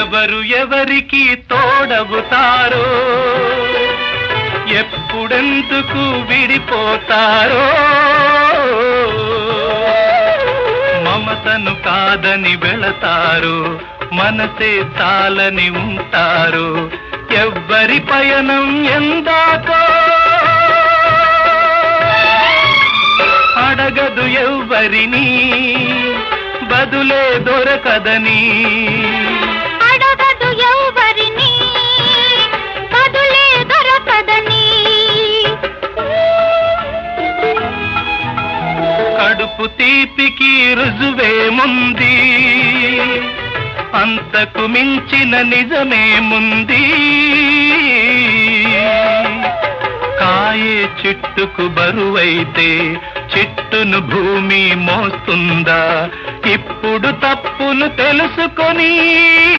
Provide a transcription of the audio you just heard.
ఎవరు ఎవరికి తోడవుతారో, ఎప్పుడెందుకు విడిపోతారో, మమతను కాదని వెళతారు, మనసే చాలని ఉంటారు. ఎవ్వరి పయనం ఎందాకో అడగదు ఎవ్వరిని, బదులే దొరకదని. అడగదు ఎవ్వరిని, బదులే దొరకదని. కడుపు తీపికి రుజువేముంది, అంతకు మించిన నిజమేముంది. కాయే చిట్టుకు బరువైతే చిట్టును భూమి మోస్తుందా? ఇప్పుడు తప్పును తెలుసుకొని